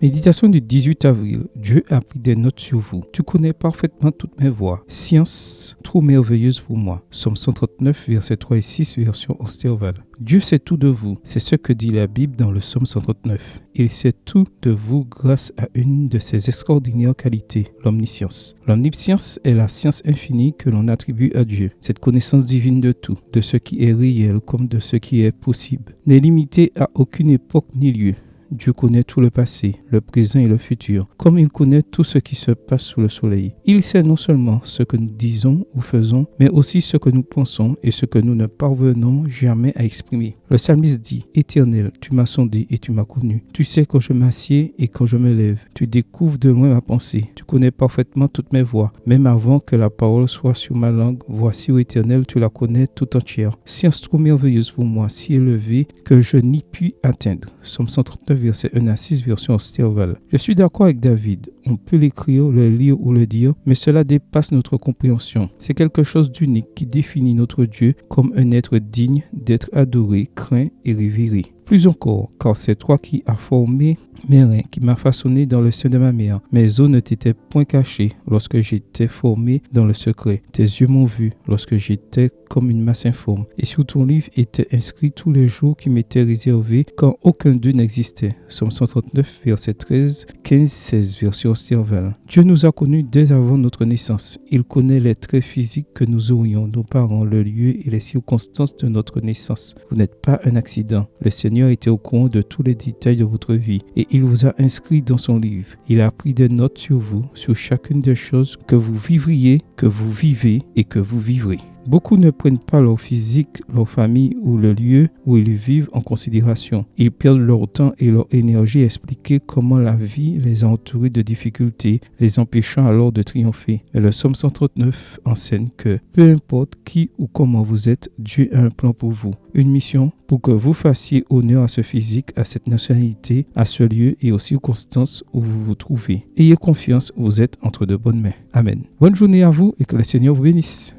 Méditation du 18 avril. Dieu a pris des notes sur vous. Tu connais parfaitement toutes mes voies. Science trop merveilleuse pour moi. Psaume 139, versets 3 et 6, version Osterval. Dieu sait tout de vous. C'est ce que dit la Bible dans le Psaume 139. Il sait tout de vous grâce à une de ses extraordinaires qualités, l'omniscience. L'omniscience est la science infinie que l'on attribue à Dieu. Cette connaissance divine de tout, de ce qui est réel comme de ce qui est possible, n'est limitée à aucune époque ni lieu. Dieu connaît tout le passé, le présent et le futur, comme il connaît tout ce qui se passe sous le soleil. Il sait non seulement ce que nous disons ou faisons, mais aussi ce que nous pensons et ce que nous ne parvenons jamais à exprimer. Le psalmiste dit « Éternel, tu m'as sondé et tu m'as connu. Tu sais quand je m'assieds et quand je me lève. Tu découvres de loin ma pensée. Tu connais parfaitement toutes mes voies. Même avant que la parole soit sur ma langue, voici, ô Éternel, tu la connais tout entière. Science trop merveilleuse pour moi, si élevée que je n'y puis atteindre. » Psaume 139, versets 1 à 6, version Osterval. Je suis d'accord avec David. On peut l'écrire, le lire ou le dire, mais cela dépasse notre compréhension. C'est quelque chose d'unique qui définit notre Dieu comme un être digne d'être adoré, craint et révéré. Plus encore, car c'est toi qui as formé mes reins, qui m'as façonné dans le sein de ma mère. Mes os ne t'étaient point cachés lorsque j'étais formé dans le secret. Tes yeux m'ont vu lorsque j'étais comme une masse informe. Et sur ton livre étaient inscrits tous les jours qui m'étaient réservés quand aucun d'eux n'existait. Psaume 139, verset 13, 15, 16, version Osterval. Dieu nous a connus dès avant notre naissance. Il connaît les traits physiques que nous aurions, nos parents, le lieu et les circonstances de notre naissance. Vous n'êtes pas un accident. Le Seigneur était au courant de tous les détails de votre vie et il vous a inscrit dans son livre. Il a pris des notes sur vous, sur chacune des choses que vous vivriez, que vous vivez et que vous vivrez. Beaucoup ne prennent pas leur physique, leur famille ou le lieu où ils vivent en considération. Ils perdent leur temps et leur énergie à expliquer comment la vie les a entourés de difficultés, les empêchant alors de triompher. Mais le Psaume 139 enseigne que peu importe qui ou comment vous êtes, Dieu a un plan pour vous. Une mission pour que vous fassiez honneur à ce physique, à cette nationalité, à ce lieu et aux circonstances où vous vous trouvez. Ayez confiance, vous êtes entre de bonnes mains. Amen. Bonne journée à vous et que le Seigneur vous bénisse.